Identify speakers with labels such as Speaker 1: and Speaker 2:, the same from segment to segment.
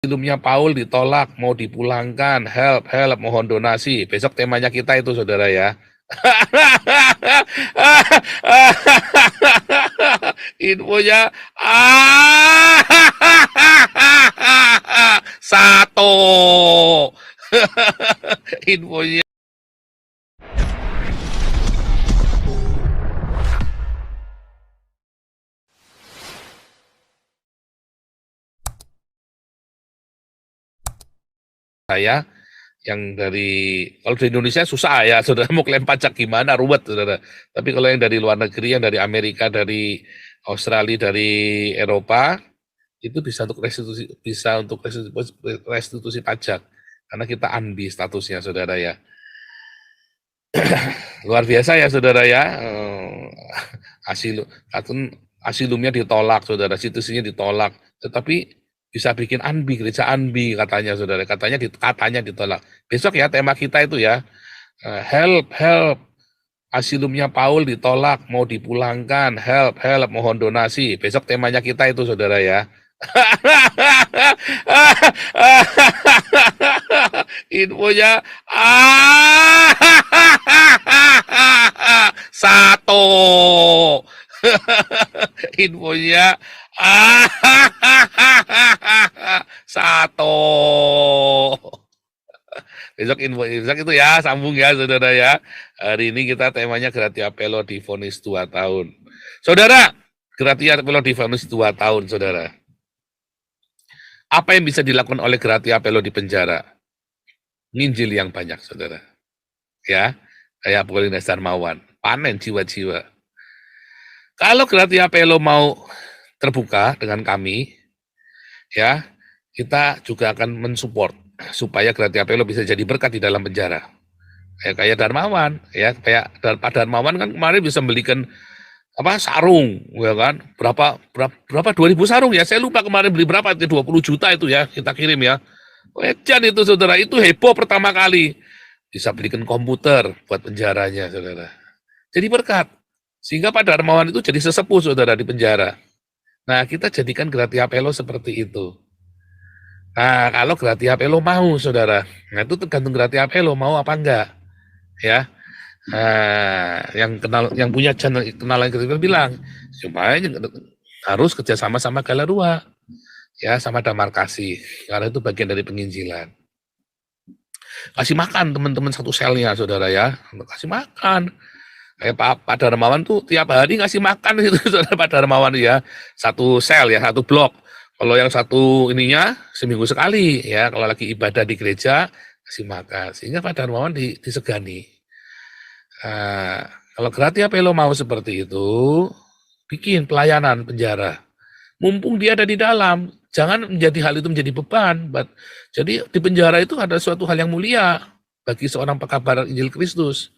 Speaker 1: Filmnya Paul ditolak, mau dipulangkan, help, help, mohon donasi. Besok temanya kita itu, saudara ya. Infonya satu. Infonya saya yang dari, kalau di Indonesia susah ya, saudara mau klaim pajak gimana, ruwet, saudara. Tapi kalau yang dari luar negeri, yang dari Amerika, dari Australia, dari Eropa, itu bisa untuk restitusi pajak, karena kita unbi statusnya, saudara ya. Luar biasa ya, saudara ya. Asilumnya ditolak, saudara, situsinya ditolak, tetapi bisa bikin unbi, gereja unbi katanya, saudara. Katanya ditolak. Besok ya tema kita itu ya, help, help. Asilumnya Paul ditolak, mau dipulangkan, help, help, mohon donasi. Besok temanya kita itu, saudara ya. Infonya satu. Infonya satu. Besok itu ya, sambung ya, saudara ya. Hari ini kita temanya Gratia Pelo divonis 2 tahun. Saudara, Gratia Pelo divonis 2 tahun, saudara. Apa yang bisa dilakukan oleh Gratia Pelo di penjara? Nginjil yang banyak, saudara. Ya, kayak Apolinas Darmawan, panen jiwa-jiwa. Kalau Gratia Pelo mau terbuka dengan kami, ya, kita juga akan mensupport supaya Gratia Pelo bisa jadi berkat di dalam penjara. Kayak Darmawan, ya, kayak Pak Darmawan kan kemarin bisa belikan sarung, ya kan? Berapa 2000 sarung ya? Saya lupa kemarin beli berapa, 20 juta itu ya, kita kirim ya. Wejan itu, saudara, itu heboh pertama kali. Bisa belikan komputer buat penjaranya, saudara. Jadi berkat. Sehingga Pak Darmawan itu jadi sesepuh, saudara, di penjara. Nah, kita jadikan Gratia Pelo seperti itu. Nah, kalau Gratia Pelo mau, saudara, nah itu tergantung Gratia Pelo mau apa enggak, ya. Nah, yang punya channel kenalan Gratia Pelo bilang, supaya harus kerjasama sama Galarua, ya, sama Damar Kasih, karena itu bagian dari penginjilan. Kasih makan teman-teman satu selnya, saudara ya, kasih makan. Kayak Pak Darmawan tuh tiap hari ngasih makan itu, saudara, Pak Darmawan ya, satu sel ya, satu blok. Kalau yang satu ininya seminggu sekali ya, kalau lagi ibadah di gereja kasih makan, sehingga Pak Darmawan disegani. Nah, kalau Gratia Pelo mau seperti itu, bikin pelayanan penjara. Mumpung dia ada di dalam, jangan menjadi hal itu menjadi beban. Jadi di penjara itu ada suatu hal yang mulia bagi seorang pekabar Injil Kristus.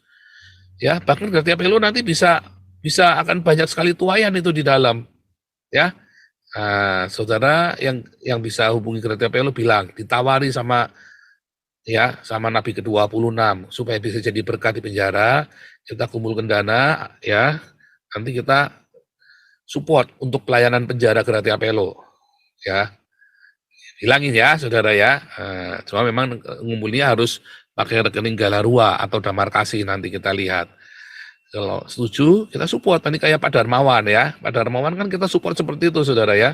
Speaker 1: Ya, bahkan Gratia Pelo nanti bisa akan banyak sekali tuayan itu di dalam. Ya. Nah, saudara yang bisa hubungi Gratia Pelo bilang, ditawari sama Nabi ke-26 supaya bisa jadi berkat di penjara, kita kumpulkan dana ya. Nanti kita support untuk pelayanan penjara Gratia Pelo. Ya. Bilangin ya, saudara ya. Cuma memang ngumpulnya harus pakai rekening Galarua atau Damar Kasih, nanti kita lihat. Kalau setuju, kita support. Nanti kayak Pak Darmawan ya. Pak Darmawan kan kita support seperti itu, saudara ya.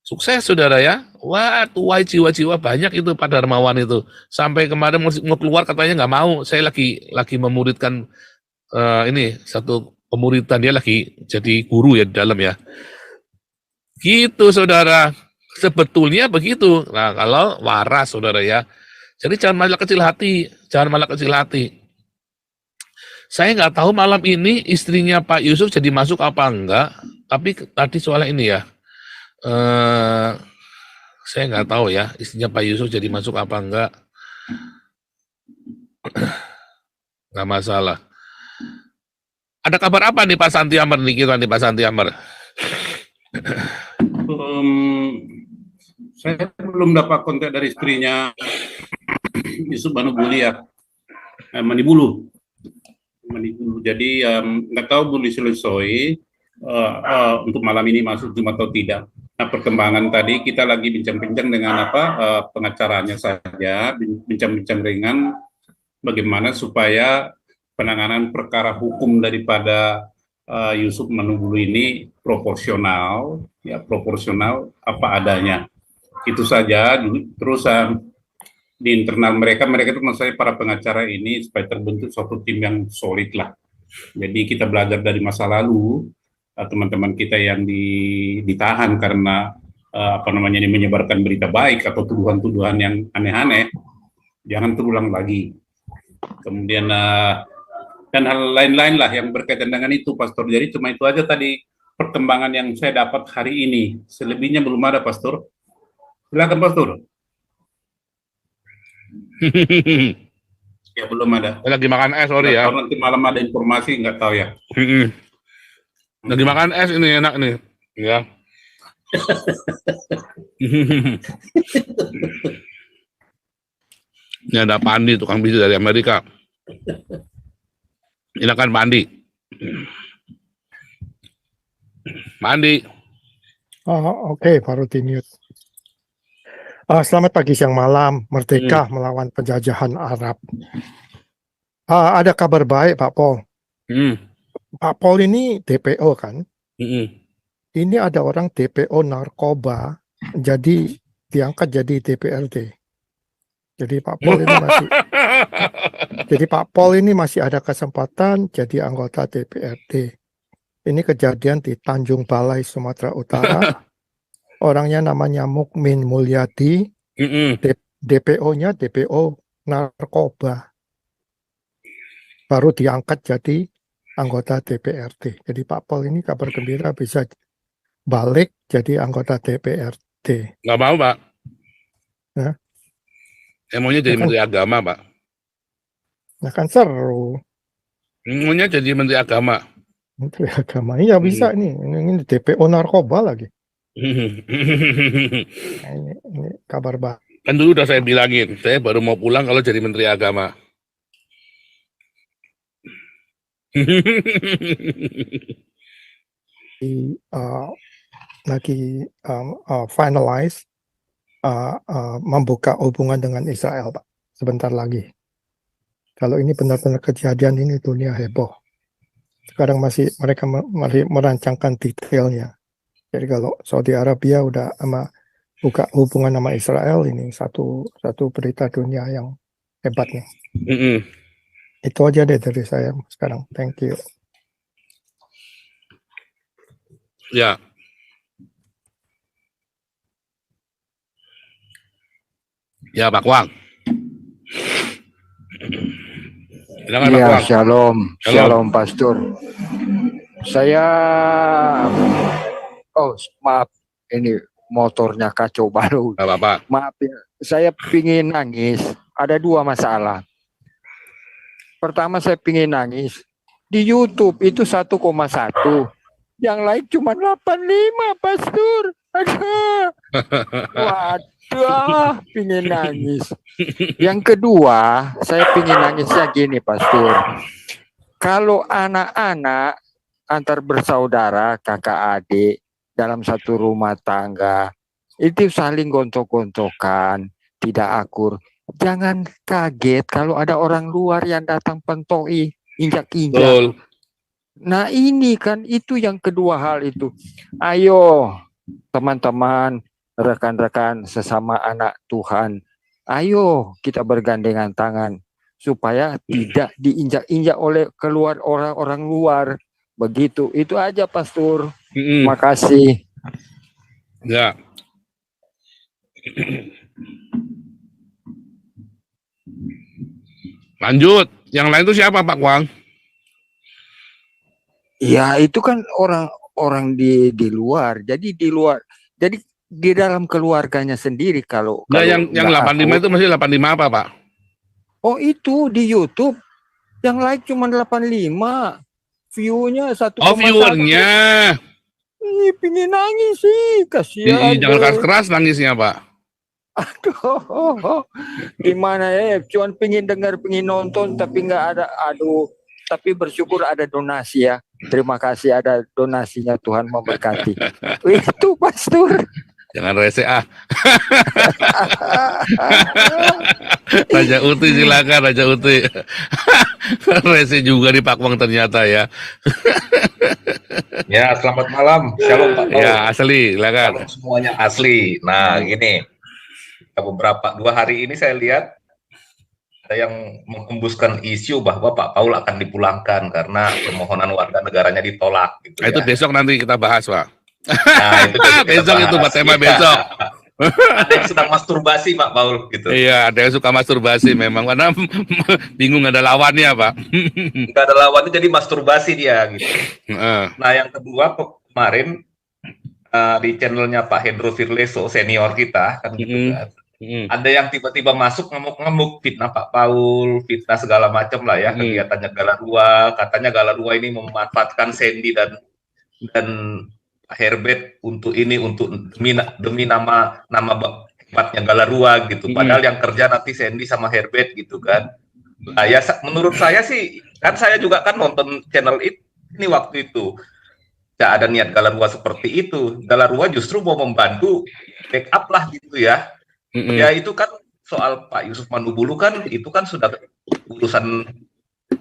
Speaker 1: Sukses, saudara ya. Wah, tuai jiwa-jiwa banyak itu Pak Darmawan itu. Sampai kemarin mau keluar katanya nggak mau. Saya lagi memuridkan ini satu pemuridan, dia lagi jadi guru ya di dalam ya. Gitu, saudara. Sebetulnya begitu. Nah, kalau waras, saudara ya. Jadi jangan malah kecil hati. Jangan malah kecil hati. Saya nggak tahu malam ini istrinya Pak Yusuf jadi masuk apa enggak, tapi tadi soalnya ini ya, saya nggak tahu ya istrinya Pak Yusuf jadi masuk apa enggak, nggak masalah. Ada kabar apa nih Pak Santi Amar nih kita nih Pak Santi Amar?
Speaker 2: Saya belum dapat kontak dari istrinya Yusuf Manubuli ya, Manibulu. Jadi nggak tahu Budi Selesoi untuk malam ini masuk Jumat atau tidak. Nah, perkembangan tadi kita lagi bincang-bincang dengan pengacaranya saja, bincang-bincang ringan bagaimana supaya penanganan perkara hukum daripada Yusuf Manugulu ini proporsional, ya proporsional apa adanya. Itu saja. Terus di internal mereka itu maksud saya para pengacara ini supaya terbentuk suatu tim yang solid lah. Jadi kita belajar dari masa lalu, teman-teman kita yang ditahan karena ini menyebarkan berita baik atau tuduhan-tuduhan yang aneh-aneh, jangan terulang lagi. Kemudian dan hal lain-lain lah yang berkaitan dengan itu, Pastor. Jadi cuma itu aja tadi perkembangan yang saya dapat hari ini. Selebihnya belum ada, Pastor. Silakan, Pastor. Ya belum ada.
Speaker 1: Lagi makan es, sorry ya.
Speaker 2: Kalau nanti malam ada informasi nggak tahu ya.
Speaker 1: Lagi makan es ini enak nih, ya. Ini ada Pandi, tukang biji dari Amerika. Ini kan Pandi. Pandi.
Speaker 3: Oke, Pak Rutinius. Selamat pagi, siang, malam. Merdeka melawan penjajahan Arab. Ada kabar baik, Pak Pol. Pak Pol ini DPO kan? Ini ada orang DPO narkoba, jadi diangkat jadi DPRD. Jadi Pak Pol ini masih ada kesempatan jadi anggota DPRD. Ini kejadian di Tanjung Balai, Sumatera Utara. Orangnya namanya Mukmin Mulyadi. DPO-nya DPO narkoba. Baru diangkat jadi anggota DPRD. Jadi Pak Pol ini kabar gembira bisa balik jadi anggota DPRD.
Speaker 1: Nggak mau, Pak.
Speaker 3: Nah,
Speaker 1: maunya jadi Menteri Agama, Pak.
Speaker 3: Nah kan seru.
Speaker 1: Maunya jadi Menteri Agama.
Speaker 3: Menteri Agama, iya bisa ini DPO narkoba lagi. Nah, ini kabar baik.
Speaker 1: Kan dulu udah saya bilangin, saya baru mau pulang kalau jadi Menteri Agama.
Speaker 3: Lagi finalize membuka hubungan dengan Israel, Pak. Sebentar lagi. Kalau ini benar-benar kejadian ini dunia heboh. Sekarang mereka merancangkan detailnya. Jadi kalau Saudi Arabia udah buka hubungan sama Israel, ini satu berita dunia yang hebat nih. Itu aja deh dari saya sekarang. Thank you.
Speaker 1: Ya. Ya, Pak Wang.
Speaker 4: Iya, shalom Pastor. Saya, maaf, ini motornya kacau baru.
Speaker 1: Gak apa-apa.
Speaker 4: Maaf ya, saya pingin nangis. Ada dua masalah. Pertama saya pingin nangis. Di YouTube itu 1,1. Yang lain cuma 85, Pastor. Aduh. Waduh, pingin nangis. Yang kedua, saya pingin nangisnya gini, Pastor. Kalau anak-anak antar bersaudara, kakak adik dalam satu rumah tangga, itu saling gontok-gontokan, tidak akur. Jangan kaget kalau ada orang luar yang datang pentoi, injak-injak. Nah ini kan itu yang kedua hal itu. Ayo teman-teman, rekan-rekan sesama anak Tuhan, ayo kita bergandengan tangan supaya tidak diinjak-injak oleh keluar orang-orang luar. Begitu, itu aja Pastor. Makasih.
Speaker 1: Ya. Lanjut, yang lain itu siapa Pak Wang?
Speaker 4: Ya itu kan orang di luar. Jadi di luar. Jadi di dalam keluarganya sendiri kalau
Speaker 1: yang 85 itu masih 85 apa, Pak?
Speaker 4: Oh, itu di YouTube. Yang like cuma 85. View-nya 1,1.
Speaker 1: Oh, viewernya.
Speaker 4: Pingin nangis sih, kasihan.
Speaker 1: Jangan keras-keras nangisnya, Pak.
Speaker 4: Aduh, gimana ya? Cuman pingin dengar, pingin nonton, tapi nggak ada. Aduh, tapi bersyukur ada donasi ya. Terima kasih ada donasinya, Tuhan memberkati. Itu Pastor.
Speaker 1: Jangan rese ah. Raja Uti silakan Raja Uti. Rese juga di Pakwang ternyata ya.
Speaker 5: Ya, selamat malam. Shalom Pak Paul.
Speaker 1: Ya asli silakan.
Speaker 5: Shalom semuanya asli. Nah, gini. Beberapa 2 hari ini saya lihat ada yang menghembuskan isu bahwa Pak Paul akan dipulangkan karena permohonan warga negaranya ditolak. Gitu
Speaker 1: Itu
Speaker 5: ya.
Speaker 1: besok nanti kita bahas Pak.
Speaker 5: Nah, itu
Speaker 1: Besok itu Pak tema
Speaker 5: Ya.
Speaker 1: besok.
Speaker 5: Ada yang sedang masturbasi Pak Paul gitu.
Speaker 1: Iya, ada yang suka masturbasi memang karena bingung ada lawannya, Pak.
Speaker 5: Nggak ada lawannya jadi masturbasi dia gitu. Nah, yang kedua kemarin di channelnya Pak Hendro Firleso senior kita kan gitu kan. Ada yang tiba-tiba masuk ngemuk-ngemuk fitnah Pak Paul, fitnah segala macam lah ya, kegiatannya Galarua, katanya Galarua ini memanfaatkan Sandy dan Pak Herbert untuk demi nama hebatnya Galarua gitu. Padahal yang kerja nanti Sandy sama Herbert gitu kan. Nah, ya menurut saya sih kan saya juga kan nonton channel ini waktu itu. Tidak ada niat Galarua seperti itu. Galarua justru mau membantu backup lah gitu ya. Ya itu kan soal Pak Yusuf Manubulu kan itu kan sudah urusan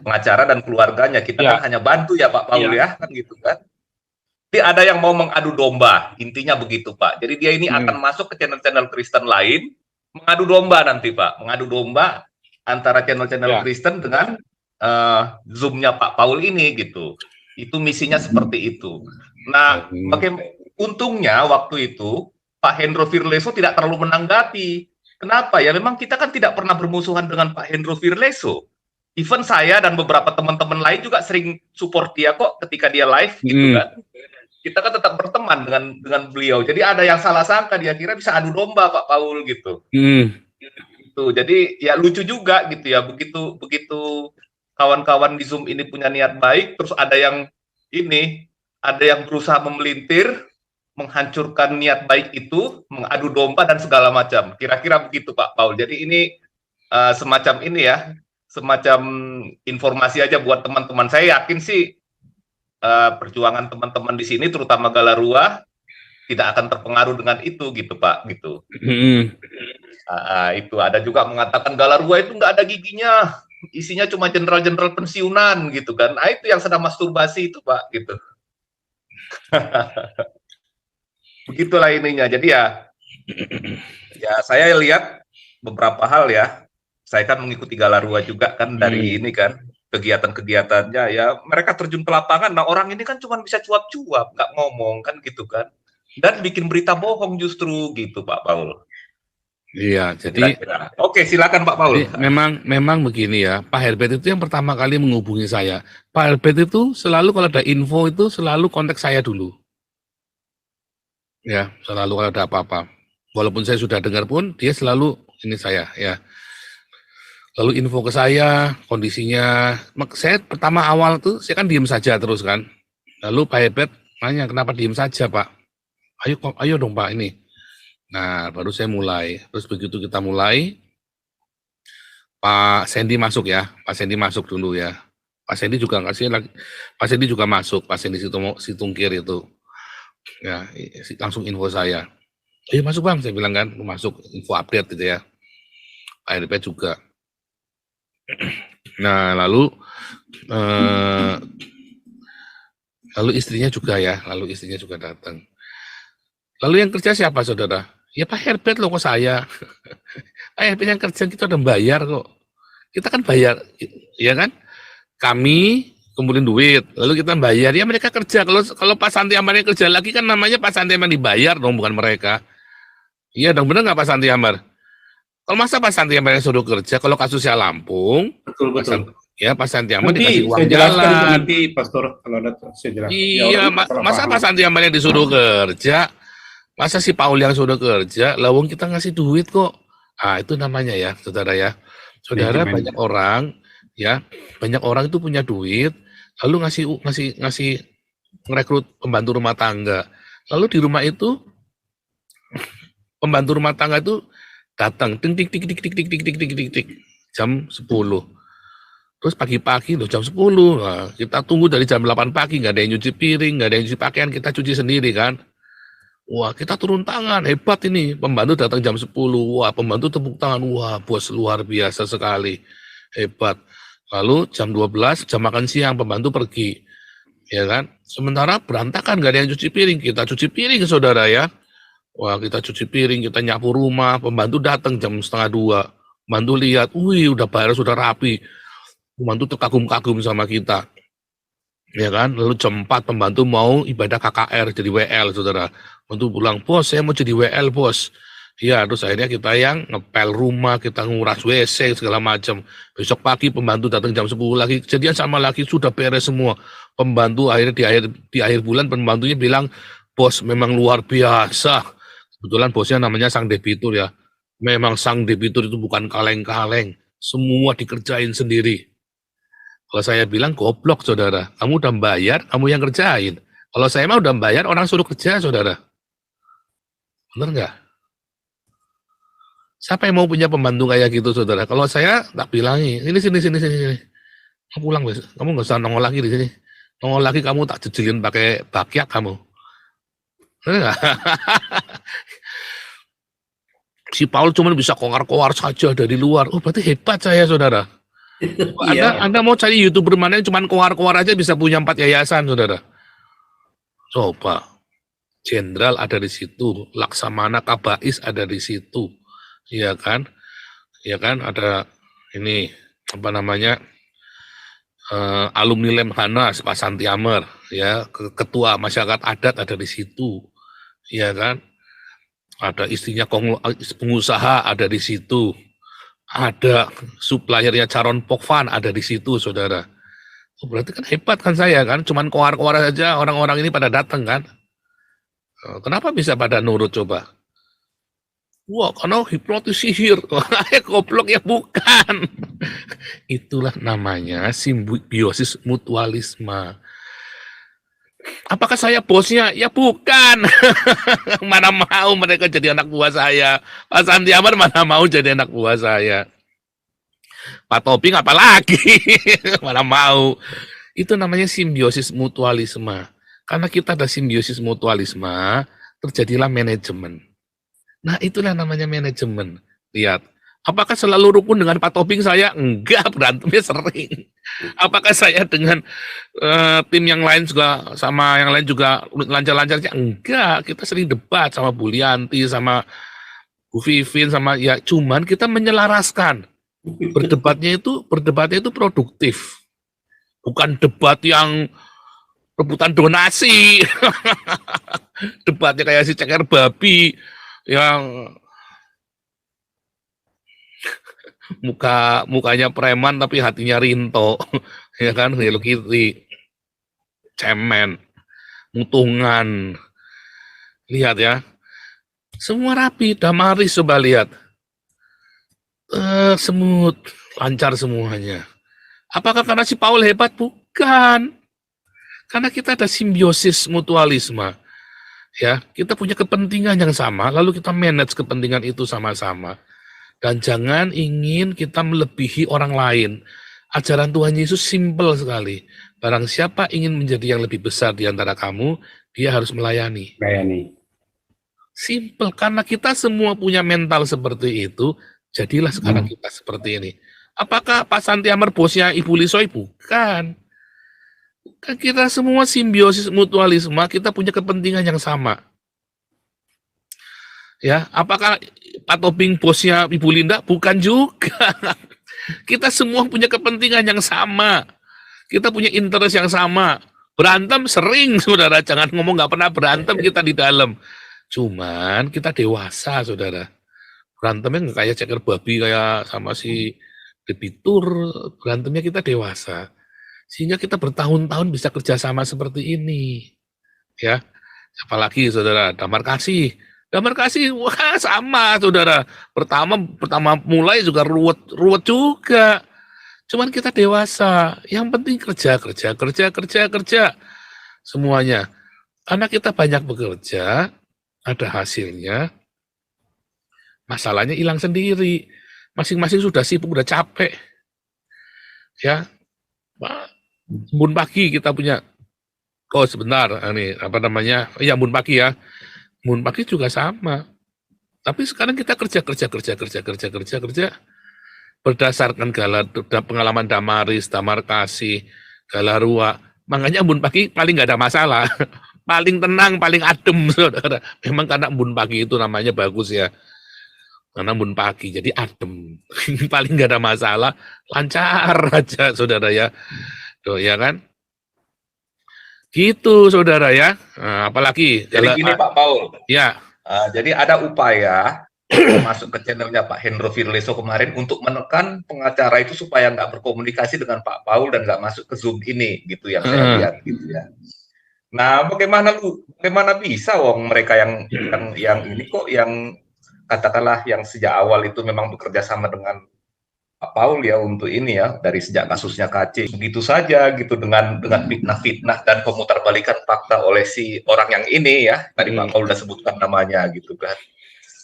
Speaker 5: pengacara dan keluarganya. Kita kan hanya bantu ya Pak Paul ya kan gitu kan. Jadi ada yang mau mengadu domba, intinya begitu Pak. Jadi dia ini akan masuk ke channel-channel Kristen lain, mengadu domba nanti Pak. Mengadu domba antara channel-channel Kristen dengan Zoom-nya Pak Paul ini gitu. Itu misinya seperti itu. Nah, untungnya waktu itu Pak Hendro Firleso tidak terlalu menanggapi. Kenapa? Ya memang kita kan tidak pernah bermusuhan dengan Pak Hendro Firleso. Even saya dan beberapa teman-teman lain juga sering support dia kok ketika dia live gitu kan. Kita kan tetap berteman dengan beliau. Jadi ada yang salah sangka dia kira bisa adu domba Pak Paul gitu. Gitu. Jadi ya lucu juga gitu ya. Begitu kawan-kawan di Zoom ini punya niat baik, terus ada yang berusaha memelintir, menghancurkan niat baik itu, mengadu domba dan segala macam. Kira-kira begitu Pak Paul. Jadi ini semacam ini ya, semacam informasi aja buat teman-teman. Saya yakin sih perjuangan teman-teman di sini, terutama Galarua, tidak akan terpengaruh dengan itu gitu Pak. Gitu. Itu ada juga mengatakan Galarua itu nggak ada giginya, isinya cuma jenderal-jenderal pensiunan gitu kan. Nah itu yang sedang masturbasi itu Pak gitu. Begitulah ininya. Jadi ya saya lihat beberapa hal ya. Saya kan mengikuti Galarua juga kan dari ini kan kegiatan-kegiatannya ya. Mereka terjun ke lapangan. Nah orang ini kan cuma bisa cuap-cuap, nggak ngomong kan gitu kan. Dan bikin berita bohong justru gitu Pak Paul.
Speaker 1: Iya, jadi
Speaker 5: Oke, silakan Pak Paul.
Speaker 1: memang begini ya. Pak Herbert itu yang pertama kali menghubungi saya. Pak Herbert itu selalu kalau ada info itu selalu kontak saya dulu. Ya, selalu kalau ada apa-apa. Walaupun saya sudah dengar pun, dia selalu ini saya ya. Lalu info ke saya, kondisinya. Saya pertama awal tuh, saya kan diem saja terus kan. Lalu Pak Herbert nanya, kenapa diem saja Pak? Ayo dong Pak ini. Nah, baru saya mulai. Terus begitu kita mulai, Pak Sandy masuk ya. Pak Sandy masuk dulu ya. Pak Sandy juga ngasih lagi. Pak Sandy juga masuk. Pak Sandy Situngkir itu. Ya, langsung info saya. Ayo masuk Bang, saya bilang kan. Masuk info update gitu ya. Pak Herbert juga. Nah, lalu istrinya juga ya, lalu istrinya juga datang. Lalu yang kerja siapa saudara? Ya Pak Herbert loh kok saya. Pak Herbert yang kerja kita udah bayar kok. Kita kan bayar, ya kan? Kami kumpulin duit, lalu kita bayar. Ya mereka kerja. Kalau Pak Santi Amar yang kerja lagi kan namanya Pak Santi Amar dibayar dong, bukan mereka. Iya dong, benar nggak Pak Santi Amar? Kalau masa Pak Santi Amar yang suruh kerja, kalau kasusnya Lampung,
Speaker 2: Betul.
Speaker 1: Pak Santi Amar
Speaker 2: Nanti
Speaker 1: dikasih uang
Speaker 2: saya jelaskan itu
Speaker 1: jalan.
Speaker 2: nanti Pastor kalau ada saya jelaskan.
Speaker 1: Iya, masa Pak Santi Amar yang disuruh kerja, masa si Paul yang suruh kerja, lawang kita ngasih duit kok. Ah itu namanya ya, saudara ya. Saudara banyak orang itu punya duit, lalu ngasih merekrut pembantu rumah tangga. Lalu di rumah itu pembantu rumah tangga itu datang tik jam 10. Terus pagi-pagi loh jam 10. Nah, kita tunggu dari jam 8 pagi, nggak ada yang nyuci piring, nggak ada yang nyuci pakaian, kita cuci sendiri kan. Wah, kita turun tangan, hebat ini. Pembantu datang jam 10. Wah, pembantu tepuk tangan. Wah, bos luar biasa sekali. Hebat. Lalu jam 12, jam makan siang, pembantu pergi. Ya kan? Sementara berantakan, gak ada yang cuci piring. Kita cuci piring, saudara ya. Wah, kita cuci piring, kita nyapu rumah. Pembantu datang jam 1:30. Pembantu lihat, wih, udah bayar, sudah rapi. Pembantu terkagum-kagum sama kita. Ya kan? Lalu jam 4 pembantu mau ibadah KKR jadi WL, saudara. Pembantu pulang, bos saya mau jadi WL, bos. Ya, terus akhirnya kita yang ngepel rumah, kita nguras WC segala macam. Besok pagi pembantu datang jam 10 lagi, kejadian sama lagi, sudah beres semua. Pembantu akhirnya di akhir bulan pembantunya bilang, bos memang luar biasa. Kebetulan bosnya namanya sang debitur ya. Memang sang debitur itu bukan kaleng-kaleng, semua dikerjain sendiri. Kalau saya bilang goblok, saudara. Kamu udah bayar, kamu yang kerjain. Kalau saya mah udah bayar, orang suruh kerja, saudara. Bener nggak? Siapa yang mau punya pembantu kayak gitu, saudara? Kalau saya tak bilangi, sini. Kamu pulang, bes. Kamu nggak usah nongol lagi di sini. Nongol lagi kamu tak jejelin pakai bakyak kamu. Bener nggak? Si Paul cuma bisa kowar-kowar saja dari luar. Oh, berarti hebat saya, saudara. Anda mau cari YouTuber mana yang cuma kowar-kowar aja bisa punya 4 yayasan, saudara. Coba. Jenderal ada di situ, Laksamana Kabais ada di situ. Iya kan? Iya kan? Ada ini apa namanya? Alumni Lemhanas, Pak Santiamer, ya, ketua masyarakat adat ada di situ. Iya kan? Ada istrinya pengusaha ada di situ. Ada suppliernya Caron Pokvan ada di situ, saudara. Oh, berarti kan hebat kan saya kan, cuman koar-koar saja orang-orang ini pada datang kan. Kenapa bisa pada nurut coba? Wah, karena hipnotis sihir. Goblok ya, bukan. Itulah namanya simbiosis mutualisme. Apakah saya bosnya? Ya bukan. Mana mau mereka jadi anak buah saya. Pak Santiaman mana mau jadi anak buah saya. Pak Toping apalagi. Mana mau. Itu namanya simbiosis mutualisme. Karena kita ada simbiosis mutualisme, terjadilah manajemen. Nah, itulah namanya manajemen. Lihat. Apakah selalu rukun dengan Pak Toping saya? Enggak, berantemnya sering. Apakah saya dengan tim yang lain juga, sama yang lain juga lancar-lancarnya? Enggak, kita sering debat sama Bu Lianti, sama Bu Vivin, sama ya cuman kita menyelaraskan. Berdebatnya itu produktif. Bukan debat yang rebutan donasi. Debatnya kayak si ceker babi yang mukanya preman tapi hatinya Rinto, ya kan, Hello Kitty, cemen, mutungan, lihat ya, semua rapi, damaris, coba lihat, semut, lancar semuanya. Apakah karena si Paul hebat? Bukan, karena kita ada simbiosis mutualisme, ya, kita punya kepentingan yang sama, lalu kita manage kepentingan itu sama-sama. Dan jangan ingin kita melebihi orang lain. Ajaran Tuhan Yesus simpel sekali. Barang siapa ingin menjadi yang lebih besar di antara kamu, dia harus melayani. Simpel, karena kita semua punya mental seperti itu, jadilah sekarang kita seperti ini. Apakah Pak Santiamer bosnya Ibu Lisoy? Bukan. Bukan, kita semua simbiosis mutualisme, kita punya kepentingan yang sama. Ya, apakah Pak Toping bosnya Ibu Linda? Bukan juga. Kita semua punya kepentingan yang sama. Kita punya interest yang sama. Berantem sering, saudara. Jangan ngomong nggak pernah berantem kita di dalam. Cuman kita dewasa, saudara. Berantemnya nggak kayak ceker babi, kayak sama si debitur. Berantemnya kita dewasa. Sehingga kita bertahun-tahun bisa kerjasama seperti ini. Ya, apalagi saudara, damar kasih. Damar kasih, wah sama saudara. Pertama mulai juga ruwet juga. Cuman kita dewasa. Yang penting kerja. Semuanya. Karena kita banyak bekerja, ada hasilnya. Masalahnya hilang sendiri. Masing-masing sudah sibuk, udah capek. Ya. Embun pagi kita punya. Oh sebentar, ini apa namanya? Ya embun pagi ya. Munpaki juga sama. Tapi sekarang kita kerja berdasarkan pengalaman Damaris, Damarkasi, Galarua. Makanya Munpaki paling nggak ada masalah. Paling tenang, paling adem, saudara. Memang karena Munpaki itu namanya bagus ya. Karena Munpaki, jadi adem. Paling nggak ada masalah, lancar aja, saudara ya. Tuh, ya kan? Gitu, saudara ya. Nah, apalagi?
Speaker 5: Jadi gini Pak Paul.
Speaker 1: Ya.
Speaker 5: Jadi ada upaya masuk ke channelnya Pak Hendro Firleso kemarin untuk menekan pengacara itu supaya nggak berkomunikasi dengan Pak Paul dan nggak masuk ke Zoom ini, gitu yang saya lihat, gitu ya. Nah, bagaimana bisa wong mereka yang ini kok yang katakanlah yang sejak awal itu memang bekerja sama dengan Pak Paul ya untuk ini ya, dari sejak kasusnya KC begitu saja gitu dengan fitnah-fitnah dan pemutarbalikan fakta oleh si orang yang ini ya, tadi Pak Paul udah sebutkan namanya gitu kan.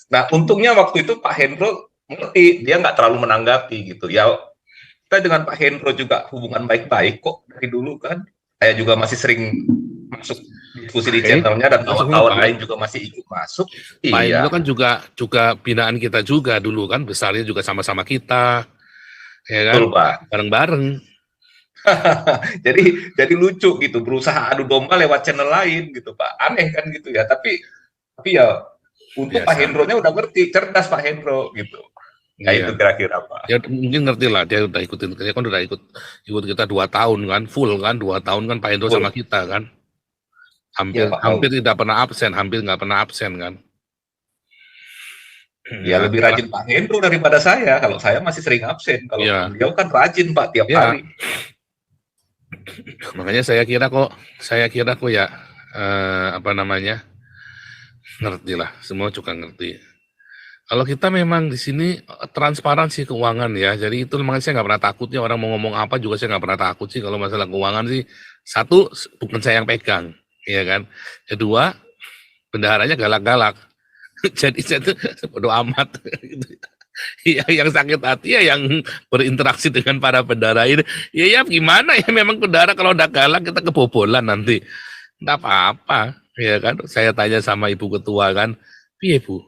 Speaker 5: Nah, untungnya waktu itu Pak Hendro ngerti, dia nggak terlalu menanggapi gitu ya. Kita dengan Pak Hendro juga hubungan baik-baik kok dari dulu kan. Saya juga masih sering masuk diskusi di channelnya dan kawan-kawan lain juga masih ikut masuk.
Speaker 1: Pak Hendro kan juga binaan kita juga dulu kan, besarnya juga sama-sama kita, ya kan?
Speaker 5: Betul, Pak.
Speaker 1: Bareng-bareng.
Speaker 5: jadi lucu gitu, berusaha adu domba lewat channel lain gitu Pak. Aneh kan gitu ya. Tapi ya untuk Pak Hendro-nya udah ngerti, cerdas Pak Hendro gitu. Ya itu kira-kira Pak.
Speaker 1: Ya mungkin ngerti lah, dia udah ikutin, dia kan udah ikut kita 2 tahun kan, full kan, 2 tahun kan Pak Hendro sama kita kan. Hampir tidak pernah absen, hampir nggak pernah absen kan.
Speaker 5: Ya lebih rajin Pak Hendro daripada saya. Kalau saya masih sering absen, kalau beliau kan rajin Pak tiap hari.
Speaker 1: Makanya saya kira kok ya ngerti lah, semua juga ngerti. Kalau kita memang di sini transparansi keuangan ya, jadi itu makanya saya nggak pernah takutnya orang mau ngomong apa juga saya nggak pernah takut sih kalau masalah keuangan sih. Satu, bukan saya yang pegang, ya kan. Kedua, bendaharanya galak-galak. Jadi saya tuh bodo amat. Yang sakit hati ya yang berinteraksi dengan para bendahara ini. Ya gimana ya, memang bendahara kalau udah galak kita kebobolan nanti. Nggak apa-apa. Ya kan, saya tanya sama ibu ketua kan, piye bu,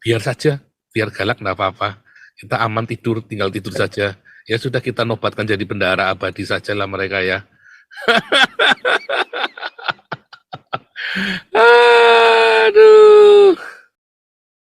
Speaker 1: biar saja, biar galak nggak apa-apa, kita aman tidur, tinggal tidur saja, ya sudah kita nobatkan jadi bendahara abadi saja lah mereka ya. Aduh.